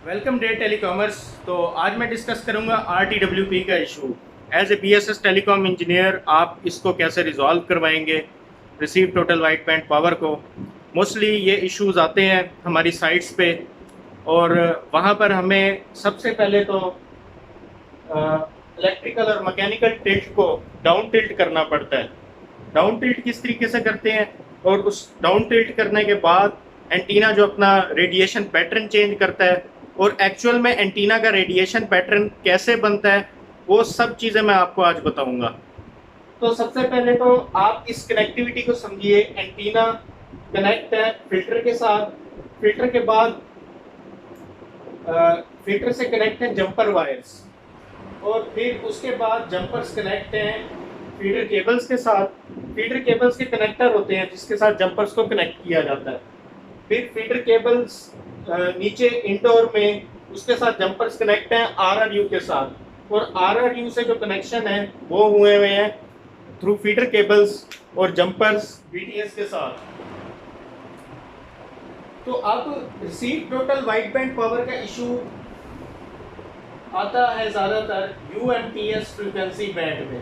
Welcome day टेलीकॉमर्स। तो आज मैं डिस्कस करूंगा RTWP का issue. As a BSS telecom engineer आप इसको कैसे रिजॉल्व करवाएंगे, receive total white band power को। मोस्टली ये इश्यूज आते हैं हमारी साइट्स पे, और वहाँ पर हमें सबसे पहले तो इलेक्ट्रिकल और मैकेनिकल टिल्ट को डाउन टिल्ट करना पड़ता है। डाउन टिल्ट किस तरीके से करते हैं, और उस डाउन टिल्ट करने के बाद एंटीना जो अपना रेडिएशन पैटर्न चेंज करता है, और एक्चुअल में एंटीना का रेडिएशन पैटर्न कैसे बनता है, वो सब चीज़ें मैं आपको आज बताऊंगा। तो सबसे पहले तो आप इस कनेक्टिविटी को समझिए। एंटीना कनेक्ट है फिल्टर के साथ, फिल्टर के बाद फिल्टर से कनेक्ट है जंपर वायर्स, और फिर उसके बाद जंपर्स कनेक्ट हैं फीडर केबल्स के साथ। फीडर केबल्स के कनेक्टर होते हैं जिसके साथ जंपर्स को कनेक्ट किया जाता है। फिर फीडर केबल्स नीचे इंडोर में उसके साथ जंपर्स कनेक्ट हैं RRU के साथ, और RRU से जो कनेक्शन है वो हुए हुए हैं थ्रू फीडर केबल्स और जंपर्स BTS के साथ। तो अब receive total wide band power का इशू आता है ज़्यादातर UMTS फ्रीक्वेंसी बैंड में,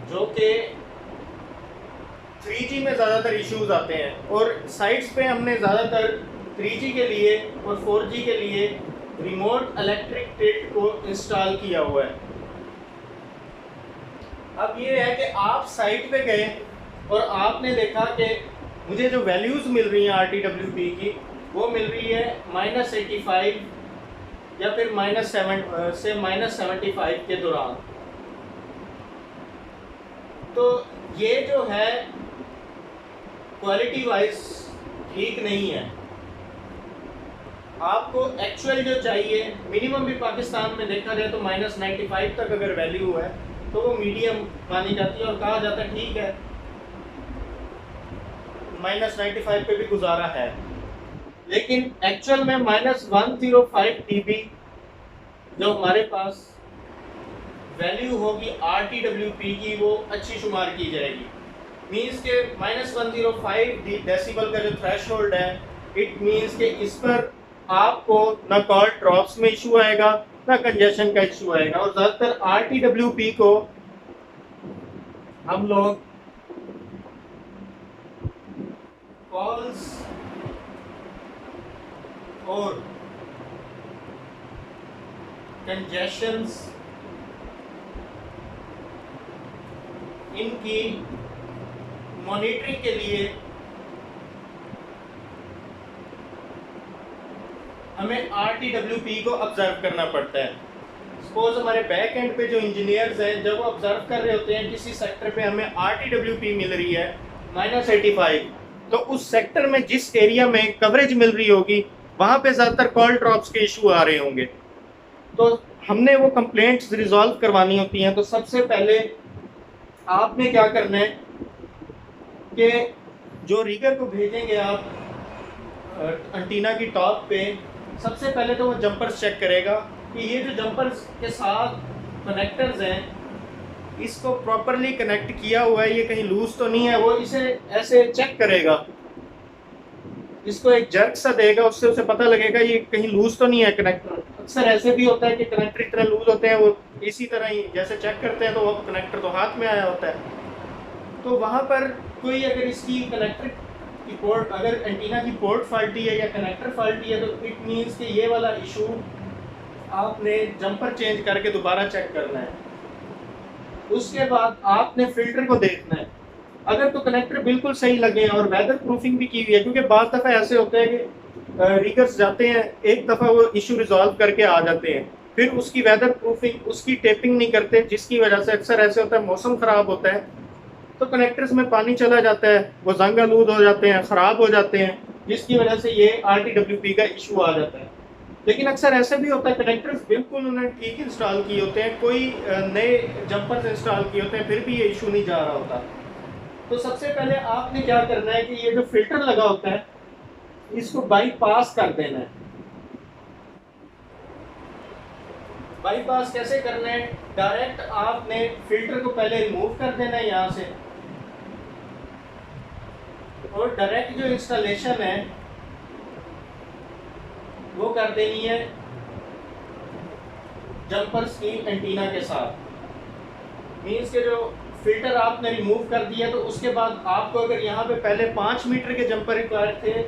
जो कि 3G में ज़्यादातर इश्यूज आते हैं। और साइट्स पे हमने ज़्यादातर 3G के लिए और 4G के लिए रिमोट इलेक्ट्रिक टिल्ट को इंस्टॉल किया हुआ है। अब ये है कि आप साइट पे गए और आपने देखा कि मुझे जो वैल्यूज़ मिल रही हैं RTWP की, वो मिल रही है -85 या फिर -7 से -75 के दौरान। तो ये जो है क्वालिटी वाइज ठीक नहीं है। आपको एक्चुअल जो चाहिए, मिनिमम भी पाकिस्तान में देखा जाए तो -95 तक अगर वैल्यू है तो वो मीडियम मानी जाती है, और कहा जाता है ठीक है -95 पे भी गुजारा है। लेकिन एक्चुअल में -105 dB जो हमारे पास वैल्यू होगी RTWP की, वो अच्छी शुमार की जाएगी। मीन्स के -105 डेसिबल का जो थ्रेश होल्ड है, इट मीन्स के इस पर आपको ना कॉल ड्रॉप्स में इशू आएगा ना कंजेशन का इशू आएगा। और ज़्यादातर RTWP को हम लोग कॉल्स और कंजेशंस इनकी मॉनिटरिंग के लिए हमें RTWP को ऑब्जर्व करना पड़ता है। सपोज हमारे बैक एंड पे जो इंजीनियर्स हैं, जब वो ऑब्जर्व कर रहे होते हैं किसी सेक्टर पे हमें RTWP मिल रही है -85, तो उस सेक्टर में जिस एरिया में कवरेज मिल रही होगी वहाँ पे ज़्यादातर कॉल ड्रॉप्स के इशू आ रहे होंगे। तो हमने वो कंप्लेंट्स रिजॉल्व करवानी होती हैं। तो सबसे पहले आपने क्या करना है कि जो रिगर को भेजेंगे आप एंटीना की टॉप पे, सबसे पहले तो वो जंपर्स चेक करेगा कि ये जो जंपर्स के साथ कनेक्टर्स हैं इसको प्रॉपरली कनेक्ट किया हुआ है, ये कहीं लूज तो नहीं है। वो इसे ऐसे चेक करेगा, इसको एक जर्क सा देगा, उससे उसे पता लगेगा ये कहीं लूज तो नहीं है कनेक्टर। अक्सर ऐसे भी होता है कि कनेक्टर इतना लूज होते हैं, वो इसी तरह ही जैसे चेक करते हैं तो वो कनेक्टर तो हाथ में आया होता है। तो वहाँ पर कोई अगर इसकी कनेक्टर की पोर्ट, अगर एंटीना की पोर्ट फॉल्टी है या कनेक्टर फॉल्टी है, तो इट मीन्स कि ये वाला इशू आपने जंपर चेंज करके दोबारा चेक करना है। उसके बाद आपने फिल्टर को देखना है। अगर तो कनेक्टर बिल्कुल सही लगे और वेदर प्रूफिंग भी की हुई है, क्योंकि बाज़ दफ़ा ऐसे होते हैं कि रिगर्स जाते हैं, एक दफ़ा वो इशू रिजॉल्व करके आ जाते हैं, फिर उसकी वेदर प्रूफिंग, उसकी टेपिंग नहीं करते, जिसकी वजह से अक्सर ऐसे होता है मौसम ख़राब होता है तो कनेक्टर्स में पानी चला जाता है, वो जंग आलूद हो जाते हैं, ख़राब हो जाते हैं, जिसकी वजह से ये RTWP का इशू आ जाता है। लेकिन अक्सर ऐसे भी होता है कनेक्टर्स बिल्कुल उन्होंने ठीक इंस्टॉल किए होते हैं, कोई नए जंपर्स इंस्टॉल किए होते हैं, फिर भी ये इशू नहीं जा रहा होता। तो सबसे पहले आपने क्या करना है कि ये जो फिल्टर लगा होता है इसको बाईपास कर देना है। बाईपास कैसे करना है? डायरेक्ट आपने फिल्टर को पहले रिमूव कर देना है यहाँ से, और डायरेक्ट जो इंस्टॉलेशन है वो कर देनी है जंपर्स की एंटीना के साथ। मीन्स के जो फिल्टर आपने रिमूव कर दिया तो उसके बाद आपको अगर यहाँ पे पहले 5 मीटर के जंपर रिक्वायर्ड थे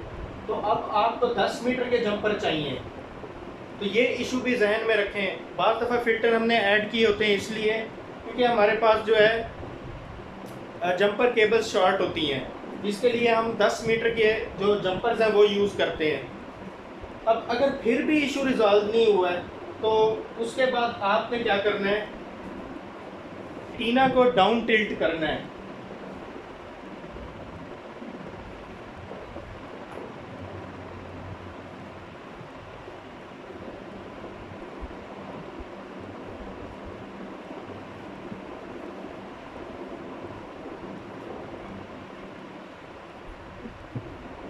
तो अब आपको 10 मीटर के जंपर चाहिए। तो ये इशू भी जहन में रखें। बाज़ दफ़ा फ़िल्टर हमने ऐड किए होते हैं इसलिए क्योंकि हमारे पास जो है जंपर केबल्स शॉर्ट होती हैं, इसके लिए हम 10 मीटर के जो जंपर्स हैं वो यूज़ करते हैं। अब अगर फिर भी इशू रिजॉल्व नहीं हुआ है तो उसके बाद आपने क्या करना है, टीना को डाउन टिल्ट करना है।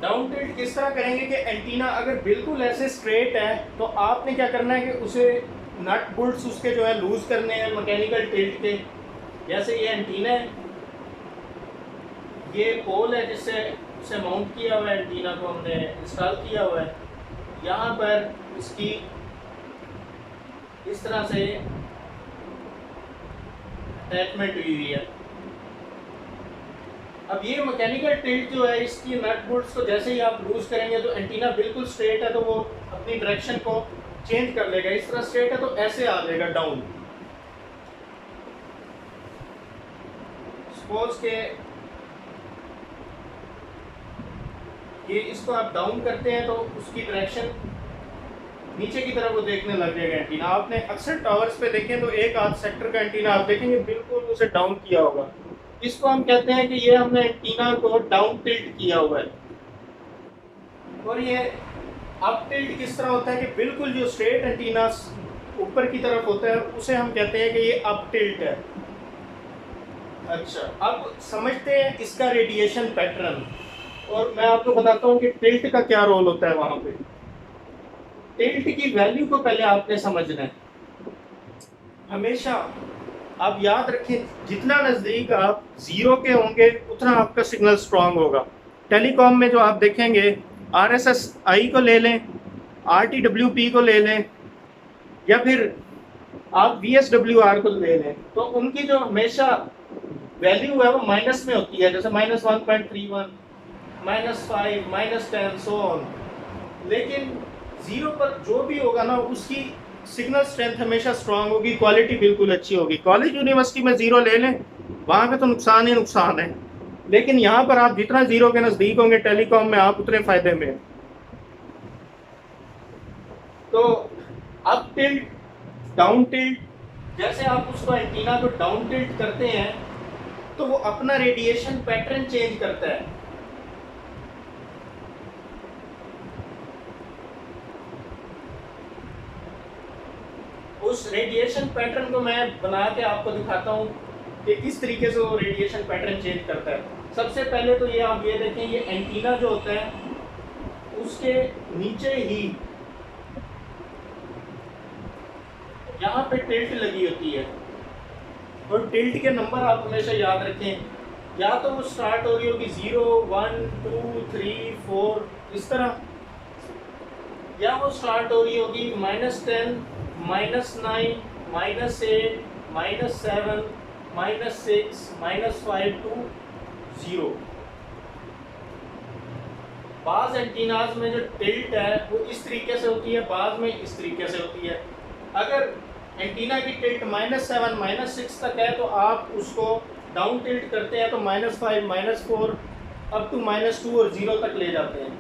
डाउन टिल्ट किस तरह करेंगे कि एंटीना अगर बिल्कुल ऐसे स्ट्रेट है तो आपने क्या करना है कि उसे नट बोल्ट्स उसके जो है लूज करने हैं मैकेनिकल टिल्ट के। जैसे ये एंटीना है, ये पोल है जिससे उसे माउंट किया हुआ है, एंटीना को हमने इंस्टॉल किया हुआ है। यहाँ पर इसकी इस तरह से अटैचमेंट हुई हुई है। अब ये मैकेनिकल टिल्ट जो है इसकी नट बोल्ट्स को जैसे ही आप लूज करेंगे तो एंटीना बिल्कुल स्ट्रेट है तो वो अपनी डायरेक्शन को चेंज कर लेगा। इस तरह स्ट्रेट है तो ऐसे आ जाएगा डाउन। सपोज के ये इसको आप डाउन करते हैं तो उसकी डायरेक्शन नीचे की तरफ वो देखने लग जाएगा एंटीना। आपने अक्सर टावर्स पे देखें तो एक आध सेक्टर का एंटीना आप देखेंगे बिल्कुल उसे डाउन किया होगा। इसको हम कहते हैं कि ये हमने एंटीना को डाउन टिल्ट किया हुआ है। और ये अप टिल्ट किस तरह होता है कि बिल्कुल जो स्ट्रेट एंटीना ऊपर की तरफ होता है उसे हम कहते हैं कि ये अप टिल्ट है। अच्छा, अब समझते हैं इसका रेडिएशन पैटर्न और मैं आपको बताता हूँ कि टिल्ट का क्या रोल होता है। वहां पे टिल्ट की वैल्यू को पहले आपने समझना है। हमेशा आप याद रखें जितना नज़दीक आप ज़ीरो के होंगे उतना आपका सिग्नल स्ट्रांग होगा। टेलीकॉम में जो आप देखेंगे RSSI को ले लें, RTWP को ले लें या फिर आप VSWR को ले लें तो उनकी जो हमेशा वैल्यू है वो माइनस में होती है, जैसे -1.31, -5, -10 सो ऑन। लेकिन ज़ीरो पर जो भी होगा ना उसकी सिग्नल स्ट्रेंथ हमेशा स्ट्रांग होगी, क्वालिटी बिल्कुल अच्छी होगी। कॉलेज यूनिवर्सिटी में ज़ीरो ले लें वहाँ पे तो नुकसान ही नुकसान है, लेकिन यहाँ पर आप जितना ज़ीरो के नज़दीक होंगे टेलीकॉम में आप उतने फ़ायदे में। तो अप टिल्ट, डाउन टिल्ट, जैसे आप उसको एंटीना को डाउन टिल्ट करते हैं तो वो अपना रेडिएशन पैटर्न चेंज करता है। उस रेडिएशन पैटर्न को मैं बना के आपको दिखाता हूँ कि किस तरीके से वो रेडिएशन पैटर्न चेंज करता है। सबसे पहले तो ये आप ये देखें, ये एंटीना जो होता है उसके नीचे ही यहाँ पे टिल्ट लगी होती है और टिल्ट के नंबर आप हमेशा याद रखें। या तो वो स्टार्ट हो रही होगी 0, 1, 2, 3, 4 इस तरह, या वो स्टार्ट हो रही होगी -10, -9, -8, -7, -6, -5 to 0। बाज़ एंटीनाज में जो टिल्ट है वो इस तरीके से होती है, बाद में इस तरीके से होती है। अगर एंटीना की टिल्ट -7, -6 तक है तो आप उसको डाउन टिल्ट करते हैं तो -5, -4 अप टू -2 और 0 तक ले जाते हैं।